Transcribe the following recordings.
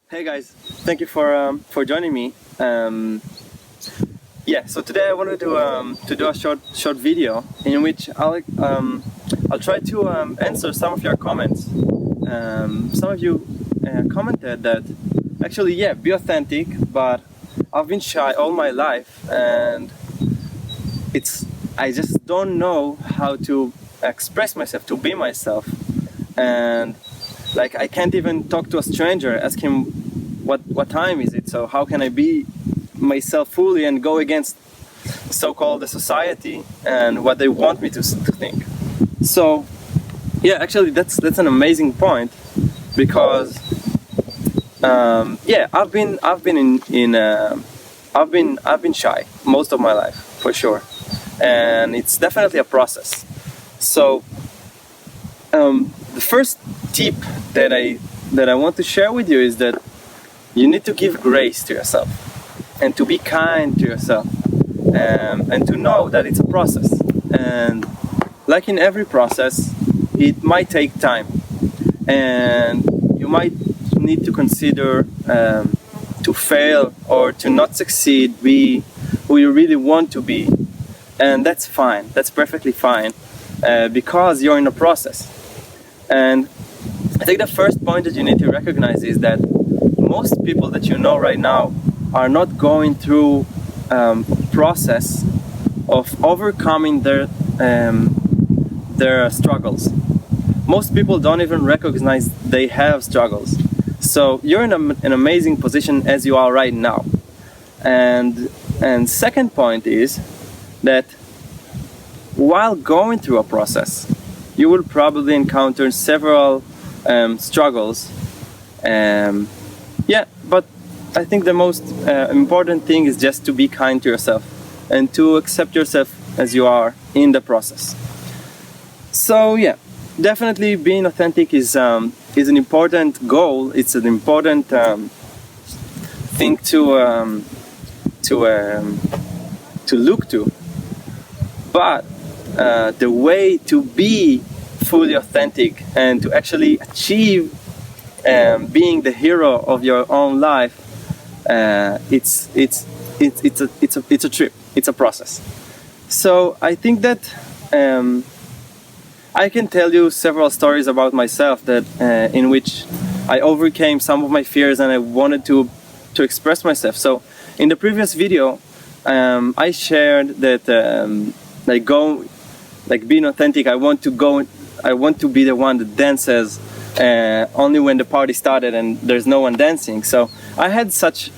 Hey guys, thank you for joining me. So today I wanted to do a short video in which I'll try to answer some of your comments. Some of you commented that actually, yeah, be authentic, but I've been shy all my life, and I just don't know how to express myself, to be myself, and like I can't even talk to a stranger, ask him what time is it. So how can I be myself fully and go against so-called the society and what they want me to think? So yeah, actually that's an amazing point, because I've been shy most of my life, for sure, and it's definitely a process. So the first tip that I want to share with you is that you need to give grace to yourself and to be kind to yourself, and to know that it's a process, and like in every process it might take time, and you might need to consider to fail or to not succeed, be who you really want to be, and that's fine, that's perfectly fine, because you're in a process. And I think the first point that you need to recognize is that most people that you know right now are not going through process of overcoming their struggles. Most people don't even recognize they have struggles. So you're in an amazing position as you are right now. And second point is that while going through a process, you will probably encounter several struggles. But I think the most important thing is just to be kind to yourself and to accept yourself as you are in the process. So yeah, definitely being authentic is an important goal. It's an important thing to look to. But the way to be fully authentic and to actually achieve being the hero of your own life, it's a trip. It's a process. So I think that I can tell you several stories about myself that in which I overcame some of my fears and I wanted to express myself. So in the previous video, I shared that being authentic. I want to be the one that dances only when the party started and there's no one dancing. So I had such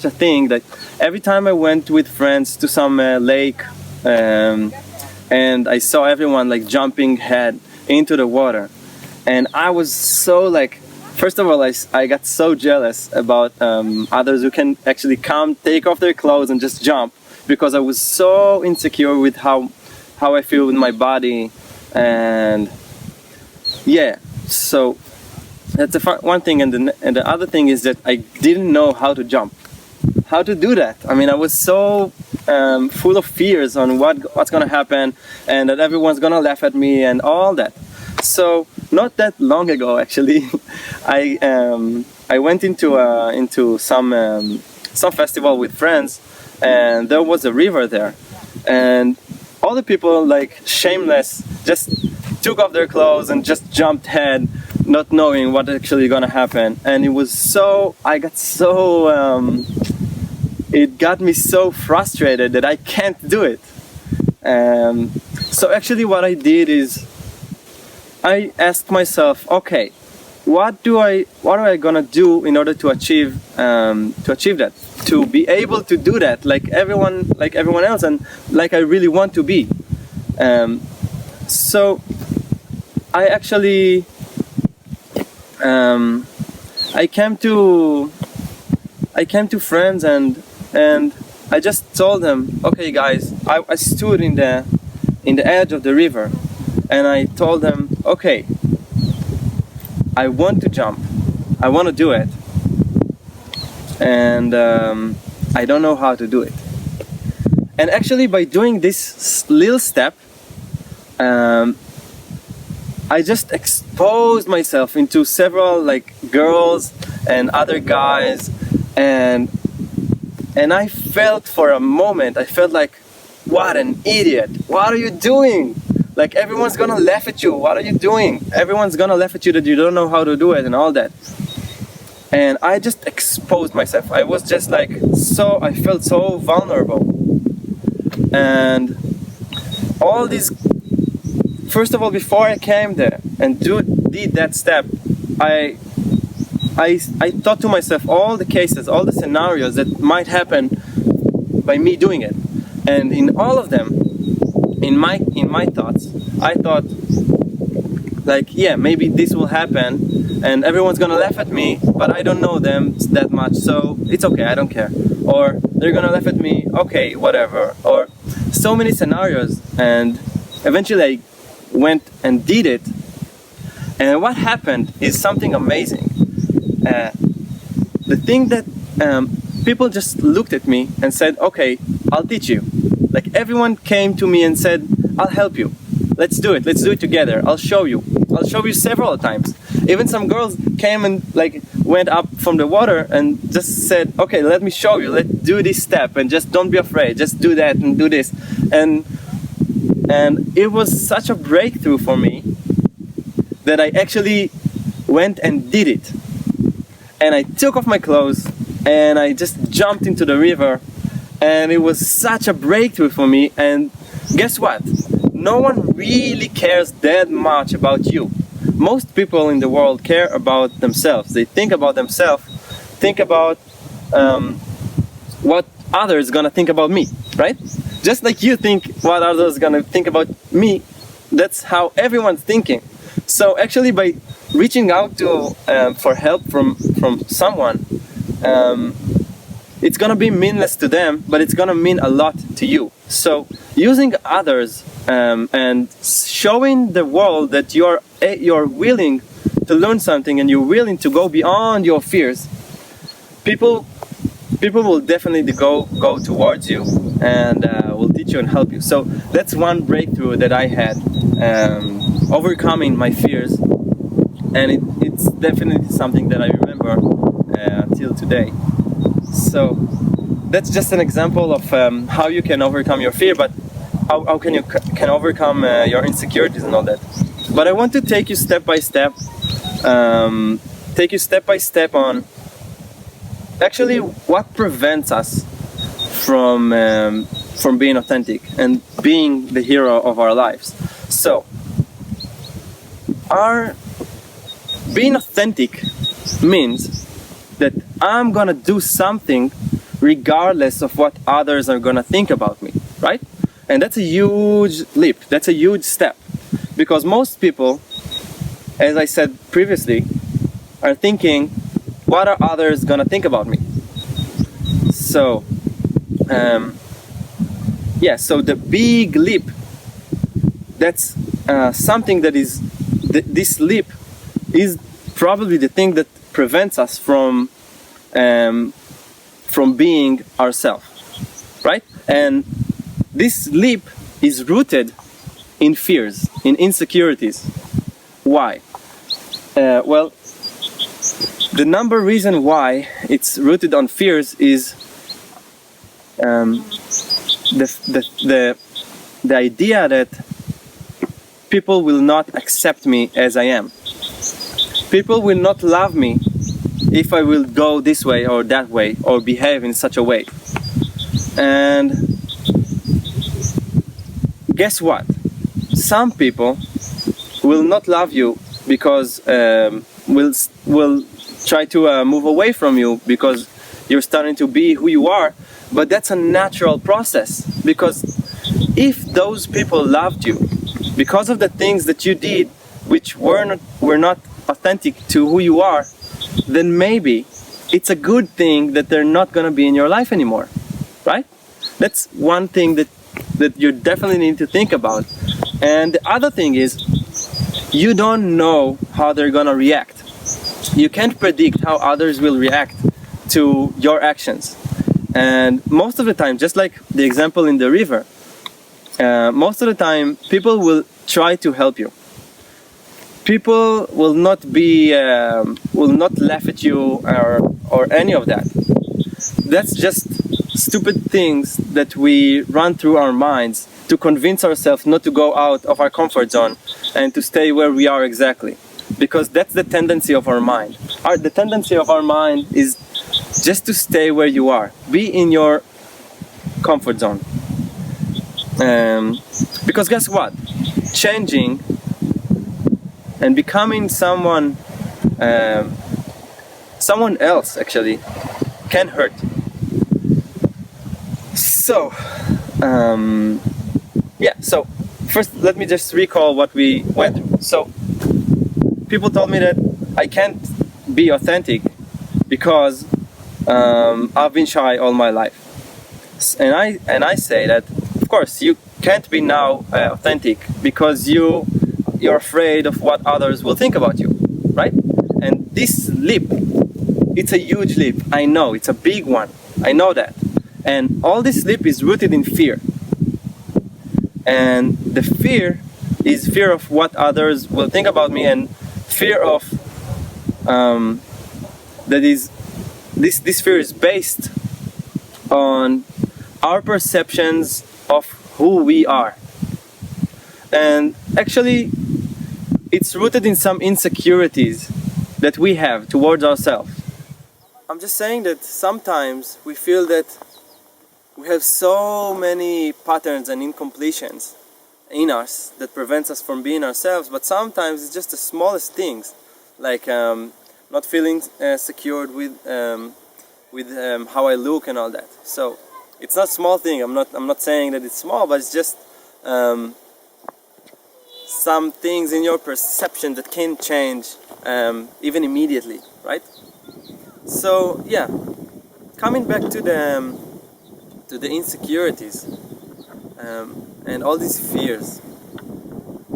a thing that every time I went with friends to some lake, and I saw everyone like jumping head into the water, and I was so first of all, I got so jealous about others who can actually come, take off their clothes and just jump, because I was so insecure with how I feel with my body. And yeah, so that's the one thing, and the other thing is that I didn't know how to jump, how to do that. I mean, I was so full of fears on what's gonna happen, and that everyone's gonna laugh at me and all that. So not that long ago, actually, I went into some festival with friends, and there was a river there, and all the people, like shameless, just took off their clothes and just jumped head, not knowing what actually gonna happen. And it got me so frustrated that I can't do it. So actually what I did is I asked myself, okay, what do I gonna do in order to achieve that, to be able to do that like everyone else, and like I really want to be. So I actually I came to friends and I just told them, okay guys, I stood in the edge of the river, and I told them, okay, I want to jump, I want to do it, and I don't know how to do it. And actually by doing this little step, I just exposed myself into several girls and other guys, and I felt for a moment, I felt like, what an idiot, what are you doing? Like, everyone's gonna laugh at you, what are you doing? Everyone's gonna laugh at you that you don't know how to do it and all that. And I just exposed myself. I was just like, I felt so vulnerable. And all these, first of all, before I came there and did that step, I thought to myself all the cases, all the scenarios that might happen by me doing it. And in all of them, in my thoughts, I thought, like, yeah, maybe this will happen and everyone's gonna laugh at me, but I don't know them that much, so it's okay, I don't care. Or they're gonna laugh at me, okay, whatever. Or so many scenarios. And eventually I went and did it, and what happened is something amazing. The thing that people just looked at me and said, okay, I'll teach you. Like, everyone came to me and said, I'll help you. Let's do it together. I'll show you several times. Even some girls came and like went up from the water and just said, okay, let me show you, let's do this step, and just don't be afraid, just do that and do this. And it was such a breakthrough for me that I actually went and did it. And I took off my clothes and I just jumped into the river, and it was such a breakthrough for me. And guess what? No one really cares that much about you. Most people in the world care about themselves. They think about themselves, think about what others gonna think about me, right? Just like you think what others gonna think about me, that's how everyone's thinking. So actually, by reaching out to for help from someone, it's gonna be meaningless to them, but it's gonna mean a lot to you. So using others and showing the world that you're willing to learn something and you're willing to go beyond your fears, people will definitely go towards you and will teach you and help you. So that's one breakthrough that I had, overcoming my fears, and it's definitely something that I remember till today. So that's just an example of how you can overcome your fear, but how can you overcome your insecurities and all that. But I want to take you step by step on actually what prevents us from being authentic and being the hero of our lives. So being authentic means that I'm gonna do something regardless of what others are gonna think about me, right? And that's a huge leap, that's a huge step, because most people, as I said previously, are thinking, what are others gonna think about me? So so the big leap, that's something that is this leap is probably the thing that prevents us from being ourselves, right? And this leap is rooted in fears, in insecurities. Why? Well, the number reason why it's rooted on fears is the idea that people will not accept me as I am. People will not love me if I will go this way or that way or behave in such a way. And guess what? Some people will not love you because will try to move away from you because you're starting to be who you are. But that's a natural process, because if those people loved you because of the things that you did which were not authentic to who you are, then maybe it's a good thing that they're not going to be in your life anymore, right? That's one thing that you definitely need to think about. And the other thing is, you don't know how they're going to react. You can't predict how others will react to your actions. And most of the time, just like the example in the river, most of the time people will try to help you. People will not be will not laugh at you or any of that. That's just stupid things that we run through our minds to convince ourselves not to go out of our comfort zone and to stay where we are exactly. Because that's the tendency of our mind. The tendency of our mind is just to stay where you are. Be in your comfort zone. Because guess what? Changing and becoming someone else actually can hurt. So, so first let me just recall what we went through. So, people told me that I can't be authentic because I've been shy all my life. And I say that, of course, you can't be now authentic because you're afraid of what others will think about you, right? And this leap, it's a huge leap. I know, it's a big one. I know that. And all this leap is rooted in fear. And the fear is fear of what others will think about me, and fear of this fear is based on our perceptions of who we are. And actually, it's rooted in some insecurities that we have towards ourselves. I'm just saying that sometimes we feel that we have so many patterns and incompletions in us that prevents us from being ourselves, but sometimes it's just the smallest things, like not feeling secured with how I look and all that. So it's not a small thing. I'm not saying that it's small, but it's just some things in your perception that can change even immediately, right? So yeah, coming back to the insecurities and all these fears,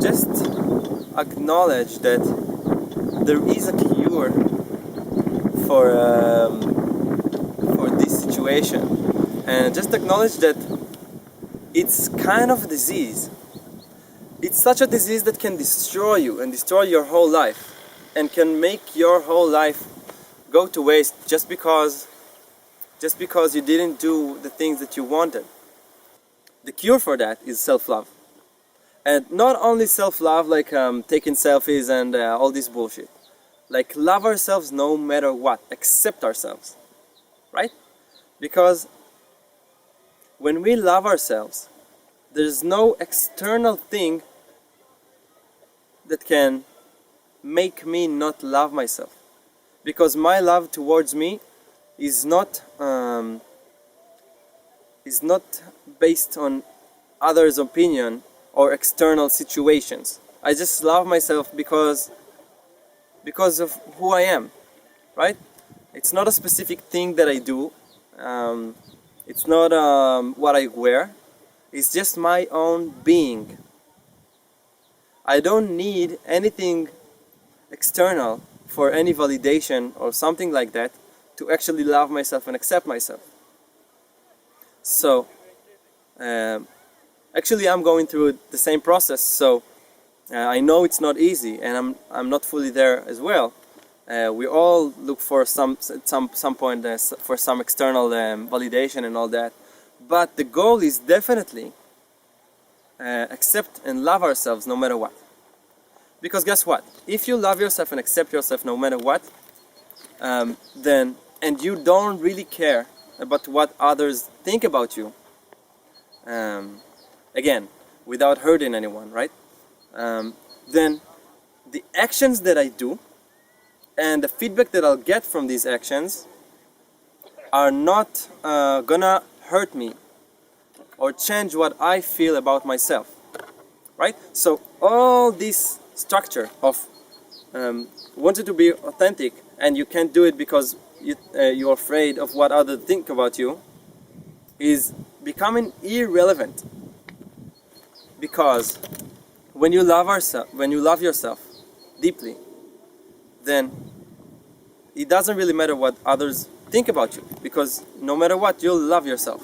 just acknowledge that there is a cure for this situation, and just acknowledge that it's kind of a disease. It's such a disease that can destroy you and destroy your whole life, and can make your whole life go to waste just because you didn't do the things that you wanted. The cure for that is self-love. And not only self-love like taking selfies and all this bullshit. Like, love ourselves no matter what, accept ourselves, right? Because when we love ourselves, there's no external thing that can make me not love myself. Because my love towards me is not based on others' opinion or external situations. I just love myself because of who I am, right? It's not a specific thing that I do. It's not what I wear. It's just my own being. I don't need anything external for any validation or something like that to actually love myself and accept myself. So, actually I'm going through the same process, so I know it's not easy, and I'm not fully there as well. We all look for some point for some external validation and all that, but the goal is definitely accept and love ourselves no matter what. Because guess what? If you love yourself and accept yourself no matter what, then, and you don't really care about what others think about you, again, without hurting anyone, right? Then the actions that I do and the feedback that I'll get from these actions are not gonna hurt me or change what I feel about myself, right? So all this structure of wanting to be authentic and you can't do it because you're afraid of what others think about you is becoming irrelevant. Because when you love yourself deeply, then it doesn't really matter what others think about you, because no matter what, you'll love yourself.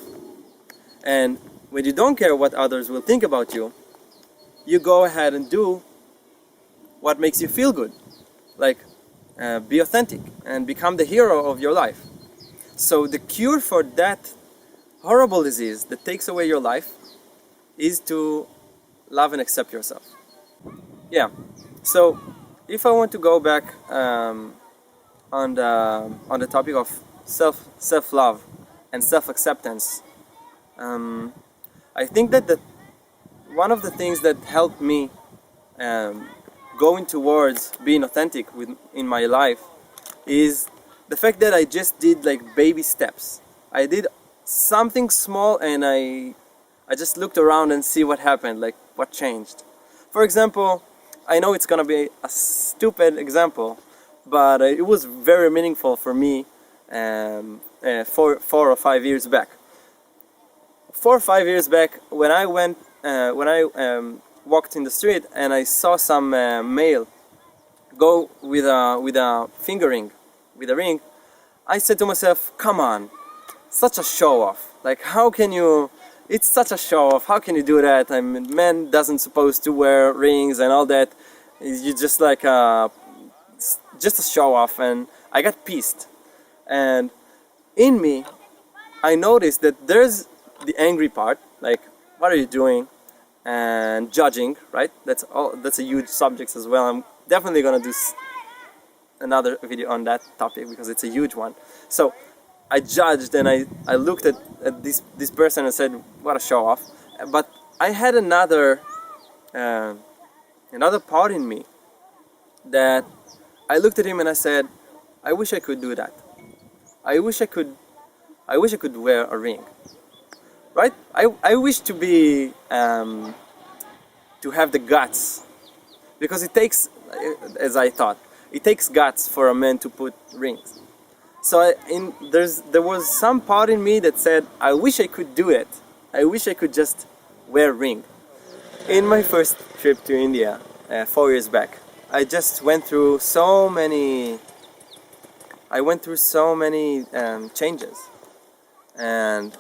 And when you don't care what others will think about you, you go ahead and do what makes you feel good. Like be authentic and become the hero of your life. So the cure for that horrible disease that takes away your life is to love and accept yourself. Yeah. So if I want to go back on the topic of self love and self acceptance, I think that one of the things that helped me going towards being authentic in my life is the fact that I just did like baby steps. I did something small and I just looked around and see what happened, like what changed. For example, I know it's gonna be a stupid example, but it was very meaningful for me 4 or 5 years back. 4 or 5 years back, when I walked in the street and I saw some male go with a finger ring, with a ring, I said to myself, "Come on, such a show off! Like, how can you? It's such a show off. How can you do that? I mean, man doesn't supposed to wear rings and all that. You just like just a show off." And I got pissed, and in me, I noticed that there's the angry part, like, what are you doing? And judging, right? That's a huge subject as well. I'm definitely gonna do another video on that topic because it's a huge one. So I judged and I looked at this person and said, what a show off. But I had another part in me that I looked at him and I said, I wish I could do that. I wish I could wear a ring. Right? I wish to be to have the guts, because it takes, as I thought, it takes guts for a man to put rings. So there was some part in me that said, I wish I could do it. I wish I could just wear a ring. In my first trip to India 4 years back, I just went through so many. Changes, and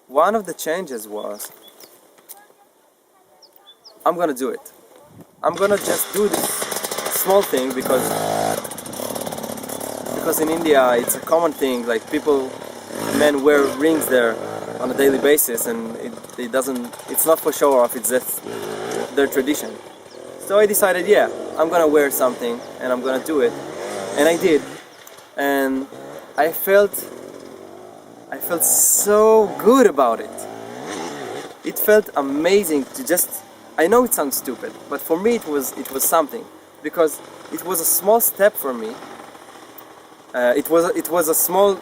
one of the changes was, I'm gonna do it. I'm gonna just do this small thing because in India it's a common thing. Like men wear rings there on a daily basis, and it's not for show off. It's just their tradition. So I decided, yeah, I'm gonna wear something and I'm gonna do it, and I did, and I felt so good about it. It felt amazing to just. I know it sounds stupid, but for me it was something, because it was a small step for me. It was a small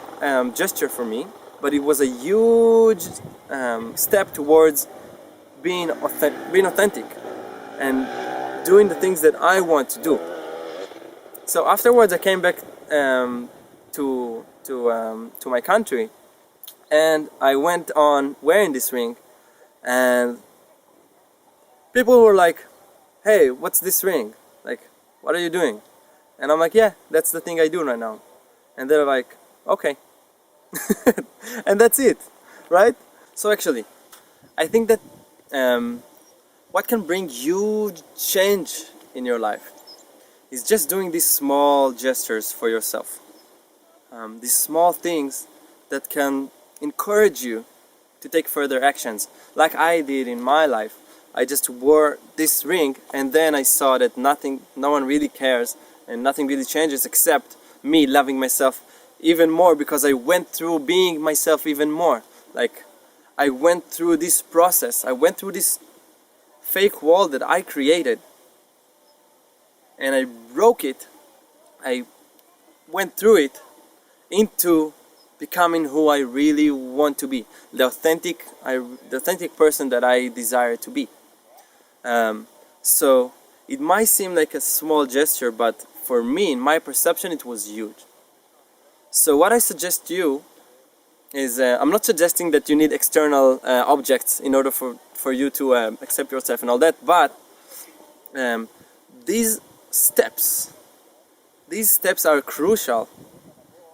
gesture for me, but it was a huge step towards being authentic and doing the things that I want to do. So afterwards, I came back to my country, and I went on wearing this ring, and people were like, "Hey, what's this ring? Like, what are you doing?" And I'm like, "Yeah, that's the thing I do right now." And they're like, "Okay." And that's it, right? So actually, I think that what can bring huge change in your life is just doing these small gestures for yourself. These small things that can encourage you to take further actions, like I did in my life. I just wore this ring, and then I saw that no one really cares, and nothing really changes except me loving myself even more, because I went through being myself even more. Like, I went through this process. I went through this fake wall that I created, and I broke it. I went through it into becoming who I really want to be, the authentic person that I desire to be. So it might seem like a small gesture, but for me, in my perception, it was huge. So what I suggest to you is, I'm not suggesting that you need external objects in order for you to accept yourself and all that, but these steps are crucial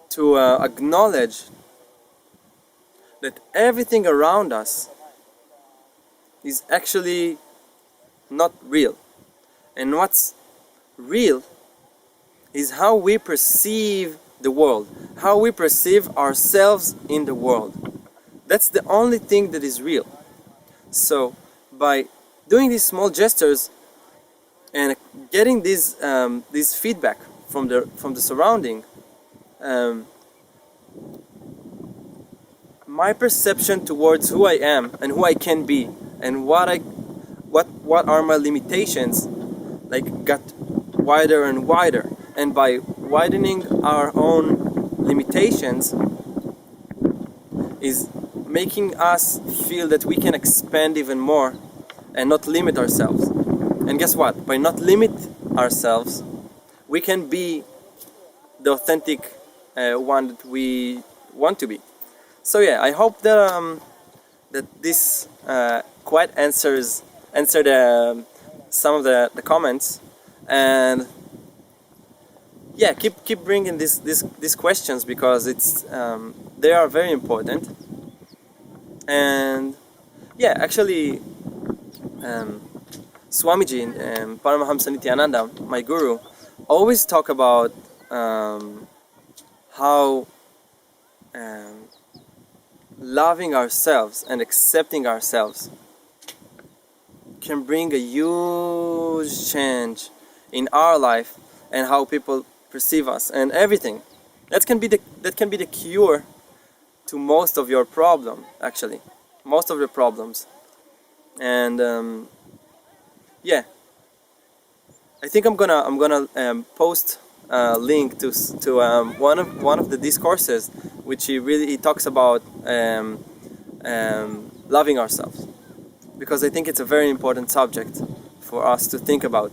to acknowledge that everything around us is actually not real. And what's real is how we perceive the world, how we perceive ourselves in the world. That's the only thing that is real. So by doing these small gestures and getting this feedback from the surrounding, my perception towards who I am and who I can be and what are my limitations, like, got wider and wider. And by widening our own limitations is making us feel that we can expand even more and not limit ourselves. And guess what? By not limit ourselves, we can be the authentic one that we want to be. So yeah, I hope that this quite answered some of the comments. And yeah, keep bringing these questions, because they are very important. And yeah, actually, Swamiji, Paramahamsa Nithyananda, my guru, always talk about how loving ourselves and accepting ourselves can bring a huge change in our life and how people perceive us and everything. That can be the cure to most of your problem, actually, most of your problems. And yeah, I think I'm gonna post a link to one of the discourses, which he talks about loving ourselves, because I think it's a very important subject for us to think about.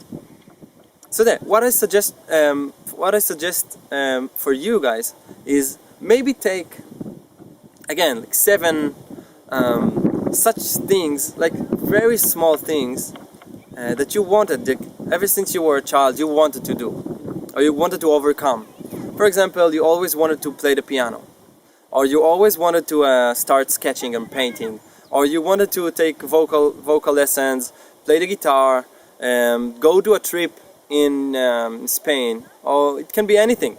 So that what I suggest for you guys is maybe take again like 7 such things, like very small things that you wanted ever since you were a child, you wanted to do, or you wanted to overcome. For example, you always wanted to play the piano, or you always wanted to start sketching and painting, or you wanted to take vocal lessons, play the guitar, go to a trip in Spain, or it can be anything.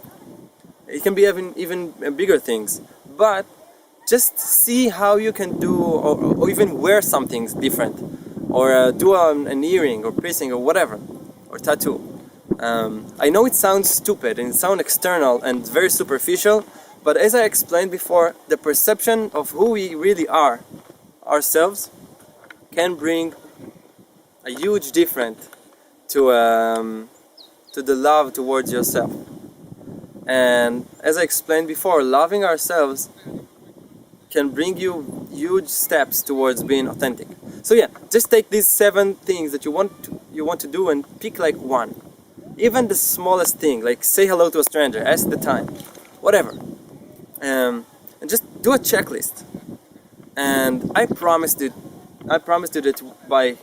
It can be even bigger things. But just see how you can do, or even wear something different, or do an earring or piercing or whatever, or tattoo. I know it sounds stupid and it sounds external and very superficial, but as I explained before, the perception of who we really are, ourselves, can bring a huge difference to the love towards yourself. And as I explained before, loving ourselves can bring you huge steps towards being authentic. So yeah, just take these 7 things that you want to do and pick like one. Even the smallest thing, like say hello to a stranger, ask the time, whatever. And just do a checklist. And I promised you that by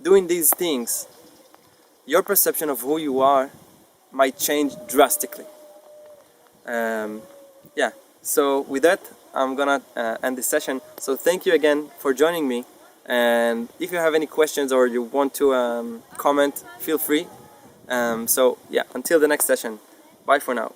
doing these things, your perception of who you are might change drastically. Yeah, so with that, I'm gonna end this session. So thank you again for joining me. And if you have any questions or you want to comment, feel free. So yeah, until the next session, bye for now.